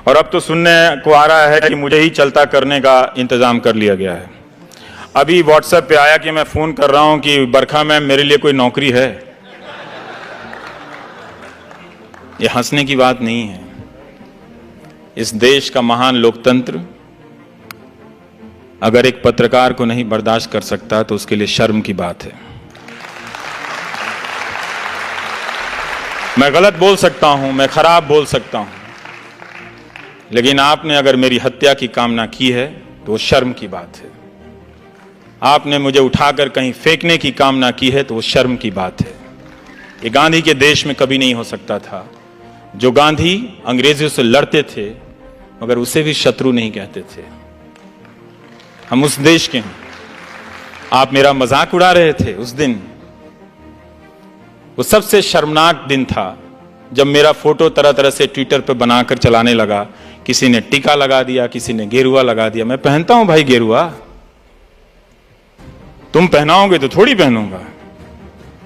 और अब तो सुनने को आ रहा है कि मुझे ही चलता करने का इंतजाम कर लिया गया है। अभी व्हाट्सएप पे आया कि मैं फोन कर रहा हूं कि बरखा मैम मेरे लिए कोई नौकरी है। ये हंसने की बात नहीं है। इस देश का महान लोकतंत्र अगर एक पत्रकार को नहीं बर्दाश्त कर सकता तो उसके लिए शर्म की बात है। मैं गलत बोल सकता हूं, मैं खराब बोल सकता हूं, लेकिन आपने अगर मेरी हत्या की कामना की है तो वो शर्म की बात है। आपने मुझे उठाकर कहीं फेंकने की कामना की है तो वो शर्म की बात है। ये गांधी के देश में कभी नहीं हो सकता था। जो गांधी अंग्रेजों से लड़ते थे मगर उसे भी शत्रु नहीं कहते थे। हम उस देश के हैं। आप मेरा मजाक उड़ा रहे थे उस दिन। वो सबसे शर्मनाक दिन था जब मेरा फोटो तरह तरह से ट्विटर पे बनाकर चलाने लगा। किसी ने टीका लगा दिया, किसी ने गेरुआ लगा दिया। मैं पहनता हूं भाई गेरुआ, तुम पहनाओगे तो थोड़ी पहनूंगा।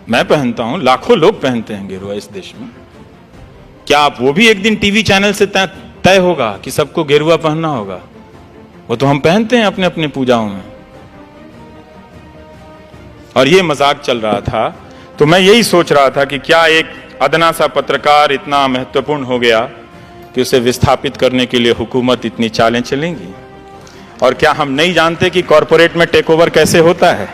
मैं पहनता हूं, लाखों लोग पहनते हैं गेरुआ इस देश में। क्या आप वो भी एक दिन टीवी चैनल से तय होगा कि सबको गेरुआ पहनना होगा? वो तो हम पहनते हैं अपने अपने पूजाओं में। और ये मजाक चल रहा था तो मैं यही सोच रहा था कि क्या एक अदना सा पत्रकार इतना महत्वपूर्ण हो गया कि उसे विस्थापित करने के लिए हुकूमत इतनी चालें चलेंगी? और क्या हम नहीं जानते कि कॉरपोरेट में टेक ओवर कैसे होता है?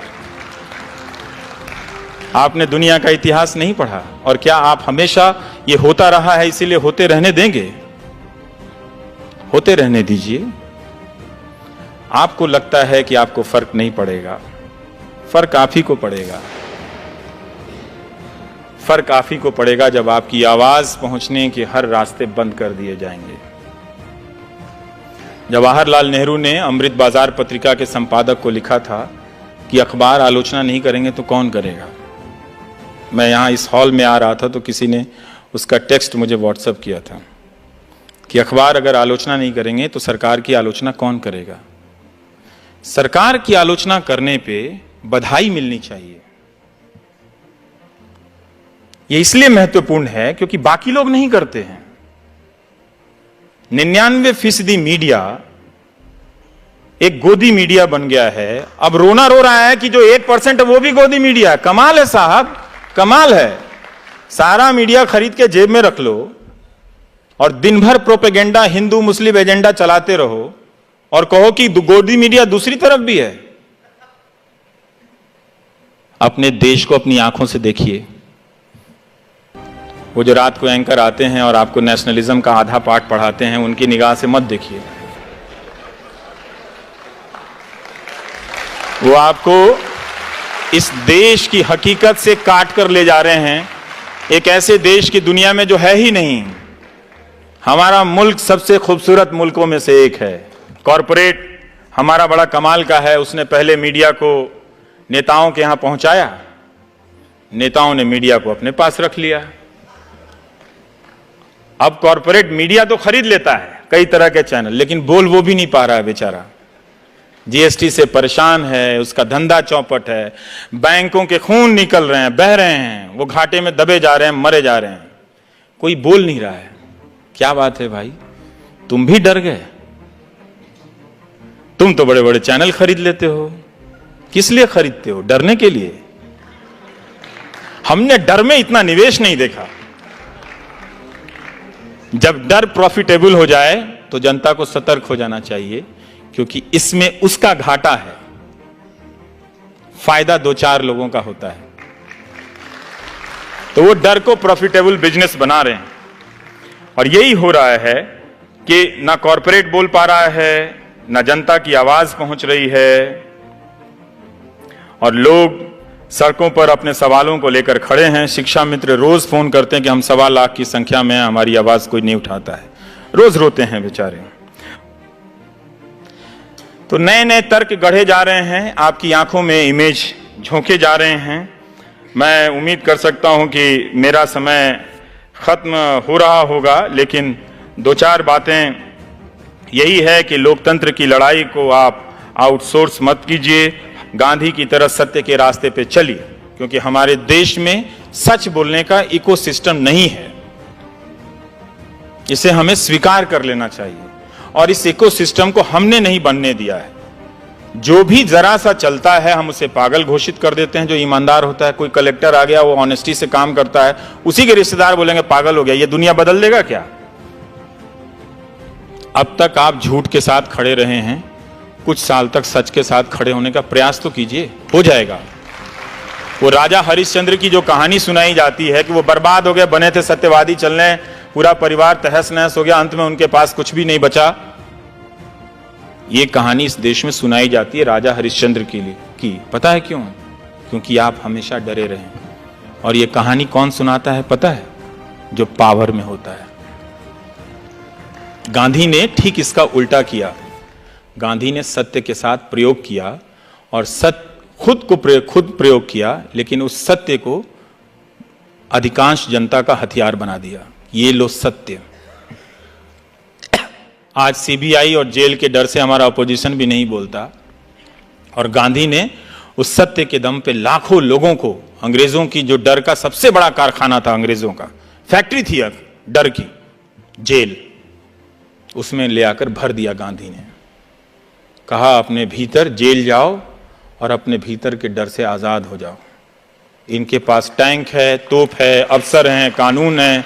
आपने दुनिया का इतिहास नहीं पढ़ा? और क्या आप हमेशा ये होता रहा है इसीलिए होते रहने देंगे? होते रहने दीजिए। आपको लगता है कि आपको फर्क नहीं पड़ेगा, फर्क आप ही को पड़ेगा। फर्क आप ही को पड़ेगा जब आपकी आवाज पहुंचने के हर रास्ते बंद कर दिए जाएंगे। जवाहरलाल नेहरू ने अमृत बाजार पत्रिका के संपादक को लिखा था कि अखबार आलोचना नहीं करेंगे तो कौन करेगा। मैं यहां इस हॉल में आ रहा था तो किसी ने उसका टेक्स्ट मुझे व्हाट्सएप किया था कि अखबार अगर आलोचना नहीं करेंगे तो सरकार की आलोचना कौन करेगा। सरकार की आलोचना करने पे बधाई मिलनी चाहिए। ये इसलिए महत्वपूर्ण है क्योंकि बाकी लोग नहीं करते हैं। 99% मीडिया एक गोदी मीडिया बन गया है। अब रोना रो रहा है कि जो 1% है वो भी गोदी मीडिया है। कमाल है साहब, कमाल है। सारा मीडिया खरीद के जेब में रख लो और दिन भर प्रोपेगेंडा हिंदू मुस्लिम एजेंडा चलाते रहो और कहो कि गोदी मीडिया दूसरी तरफ भी है। अपने देश को अपनी आंखों से देखिए। वो जो रात को एंकर आते हैं और आपको नेशनलिज्म का आधा पाठ पढ़ाते हैं, उनकी निगाह से मत देखिए। वो आपको इस देश की हकीकत से काट कर ले जा रहे हैं। एक ऐसे देश की दुनिया में जो है ही नहीं। हमारा मुल्क सबसे खूबसूरत मुल्कों में से एक है। कॉरपोरेट हमारा बड़ा कमाल का है। उसने पहले मीडिया को नेताओं के यहां पहुंचाया, नेताओं ने मीडिया को अपने पास रख लिया। अब कॉरपोरेट मीडिया तो खरीद लेता है कई तरह के चैनल, लेकिन बोल वो भी नहीं पा रहा है बेचारा। जीएसटी से परेशान है, उसका धंधा चौपट है, बैंकों के खून निकल रहे हैं, बह रहे हैं, वो घाटे में दबे जा रहे हैं, मरे जा रहे हैं, कोई बोल नहीं रहा है। क्या बात है भाई, तुम भी डर गए? तुम तो बड़े बड़े चैनल खरीद लेते हो। किस लिए खरीदते हो? डरने के लिए? हमने डर में इतना निवेश नहीं देखा। जब डर प्रॉफिटेबल हो जाए तो जनता को सतर्क हो जाना चाहिए, क्योंकि इसमें उसका घाटा है, फायदा 2-4 लोगों का होता है। तो वो डर को प्रॉफिटेबल बिजनेस बना रहे हैं। और यही हो रहा है कि ना कॉरपोरेट बोल पा रहा है, ना जनता की आवाज पहुंच रही है, और लोग सड़कों पर अपने सवालों को लेकर खड़े हैं। शिक्षा मित्र रोज फोन करते हैं कि हम 1.25 लाख की संख्या में हैं, हमारी आवाज कोई नहीं उठाता है। रोज रोते हैं बेचारे। तो नए नए तर्क गढ़े जा रहे हैं, आपकी आंखों में इमेज झोंके जा रहे हैं। मैं उम्मीद कर सकता हूं कि मेरा समय खत्म हो रहा होगा, लेकिन 2-4 बातें यही है कि लोकतंत्र की लड़ाई को आप आउटसोर्स मत कीजिए। गांधी की तरह सत्य के रास्ते पे चलिए, क्योंकि हमारे देश में सच बोलने का इकोसिस्टम नहीं है। इसे हमें स्वीकार कर लेना चाहिए और इस इकोसिस्टम को हमने नहीं बनने दिया है। जो भी जरा सा चलता है हम उसे पागल घोषित कर देते हैं। जो ईमानदार होता है, कोई कलेक्टर आ गया, वो ऑनेस्टी से काम करता है, उसी के रिश्तेदार बोलेंगे पागल हो गया। ये दुनिया बदल देगा क्या? अब तक आप झूठ के साथ खड़े रहे हैं, कुछ साल तक सच के साथ खड़े होने का प्रयास तो कीजिए, हो जाएगा। वो राजा हरिश्चंद्र की जो कहानी सुनाई जाती है कि वो बर्बाद हो गए, बने थे सत्यवादी चलने, पूरा परिवार तहस नहस हो गया, अंत में उनके पास कुछ भी नहीं बचा। ये कहानी इस देश में सुनाई जाती है राजा हरिश्चंद्र के लिए की। पता है क्यों? क्योंकि आप हमेशा डरे रहे। और ये कहानी कौन सुनाता है पता है? जो पावर में होता है। गांधी ने ठीक इसका उल्टा किया। गांधी ने सत्य के साथ प्रयोग किया और खुद प्रयोग किया, लेकिन उस सत्य को अधिकांश जनता का हथियार बना दिया। ये लो सत्य। आज सीबीआई और जेल के डर से हमारा अपोजिशन भी नहीं बोलता, और गांधी ने उस सत्य के दम पे लाखों लोगों को, अंग्रेजों की जो डर का सबसे बड़ा कारखाना था, अंग्रेजों का फैक्ट्री थी डर की, जेल, उसमें ले आकर भर दिया। गांधी ने कहा अपने भीतर जेल जाओ और अपने भीतर के डर से आजाद हो जाओ। इनके पास टैंक है, तोप है, अफसर हैं, कानून है,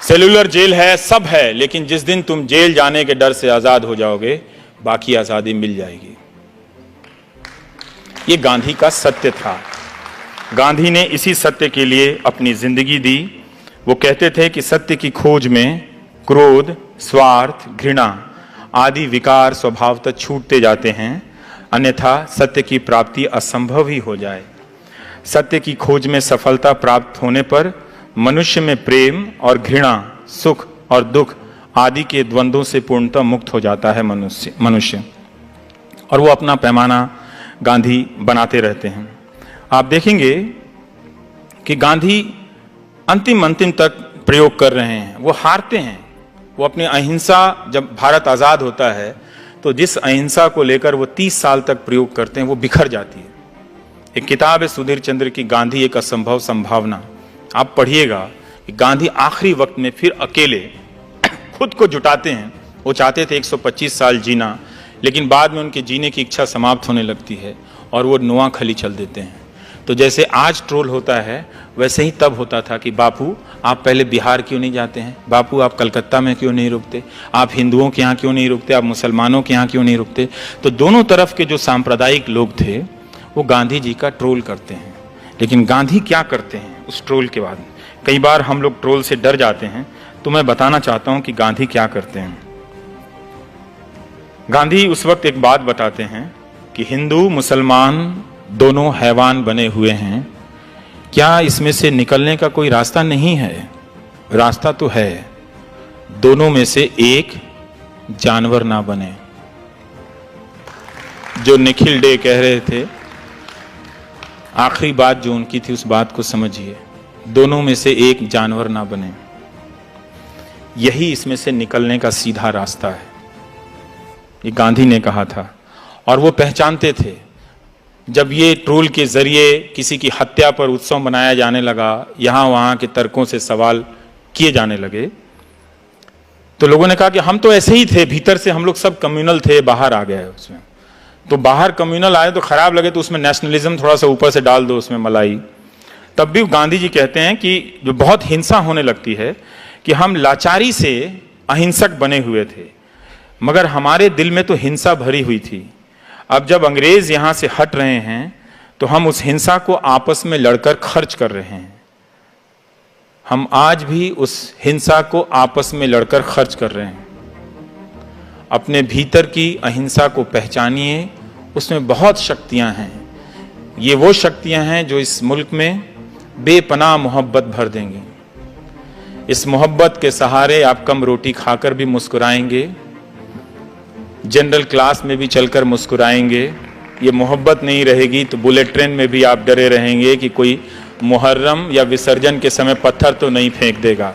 सेलुलर जेल है, सब है, लेकिन जिस दिन तुम जेल जाने के डर से आजाद हो जाओगे, बाकी आजादी मिल जाएगी। ये गांधी का सत्य था। गांधी ने इसी सत्य के लिए अपनी जिंदगी दी। वो कहते थे कि सत्य की खोज में क्रोध, स्वार्थ, घृणा आदि विकार स्वभावतः छूटते जाते हैं, अन्यथा सत्य की प्राप्ति असंभव ही हो जाए। सत्य की खोज में सफलता प्राप्त होने पर मनुष्य में प्रेम और घृणा, सुख और दुख आदि के द्वंद्वों से पूर्णतः मुक्त हो जाता है मनुष्य। और वो अपना पैमाना गांधी बनाते रहते हैं। आप देखेंगे कि गांधी अंतिम तक प्रयोग कर रहे हैं। वो हारते हैं। वो अपनी अहिंसा, जब भारत आजाद होता है तो जिस अहिंसा को लेकर वो 30 साल तक प्रयोग करते हैं, वो बिखर जाती है। एक किताब है सुधीर चंद्र की, गांधी एक असंभव संभावना। आप पढ़िएगा कि गांधी आखिरी वक्त में फिर अकेले खुद को जुटाते हैं। वो चाहते थे 125 साल जीना, लेकिन बाद में उनके जीने की इच्छा समाप्त होने लगती है और वो नोआखली चल देते हैं। तो जैसे आज ट्रोल होता है, वैसे ही तब होता था कि बापू आप पहले बिहार क्यों नहीं जाते हैं, बापू आप कलकत्ता में क्यों नहीं रुकते, आप हिंदुओं के यहाँ क्यों नहीं रुकते, आप मुसलमानों के यहाँ क्यों नहीं रुकते। तो दोनों तरफ के जो सांप्रदायिक लोग थे वो गांधी जी का ट्रोल करते हैं। लेकिन गांधी क्या करते हैं उस ट्रोल के बाद? कई बार हम लोग ट्रोल से डर जाते हैं, तो मैं बताना चाहता हूं कि गांधी क्या करते हैं। गांधी उस वक्त एक बात बताते हैं कि हिंदू मुसलमान दोनों हैवान बने हुए हैं, क्या इसमें से निकलने का कोई रास्ता नहीं है? रास्ता तो है, दोनों में से एक जानवर ना बने। जो निखिल डे कह रहे थे, आखिरी बात जो उनकी थी, उस बात को समझिए, दोनों में से एक जानवर ना बने। यही इसमें से निकलने का सीधा रास्ता है। ये गांधी ने कहा था। और वो पहचानते थे, जब ये ट्रोल के जरिए किसी की हत्या पर उत्सव मनाया जाने लगा, यहां वहां के तर्कों से सवाल किए जाने लगे, तो लोगों ने कहा कि हम तो ऐसे ही थे, भीतर से हम लोग सब कम्युनल थे, बाहर आ गए उसमें। तो बाहर कम्युनल आए तो खराब लगे, तो उसमें नेशनलिज्म थोड़ा सा ऊपर से डाल दो, उसमें मलाई। तब भी गांधी जी कहते हैं कि जो बहुत हिंसा होने लगती है, कि हम लाचारी से अहिंसक बने हुए थे, मगर हमारे दिल में तो हिंसा भरी हुई थी। अब जब अंग्रेज यहां से हट रहे हैं, तो हम उस हिंसा को आपस में लड़कर खर्च कर रहे हैं। हम आज भी उस हिंसा को आपस में लड़कर खर्च कर रहे हैं। अपने भीतर की अहिंसा को पहचानिए, उसमें बहुत शक्तियां हैं। ये वो शक्तियां हैं जो इस मुल्क में बेपनाह मोहब्बत भर देंगी। इस मोहब्बत के सहारे आप कम रोटी खाकर भी मुस्कुराएंगे, जनरल क्लास में भी चलकर मुस्कुराएंगे। ये मोहब्बत नहीं रहेगी तो बुलेट ट्रेन में भी आप डरे रहेंगे कि कोई मुहर्रम या विसर्जन के समय पत्थर तो नहीं फेंक देगा।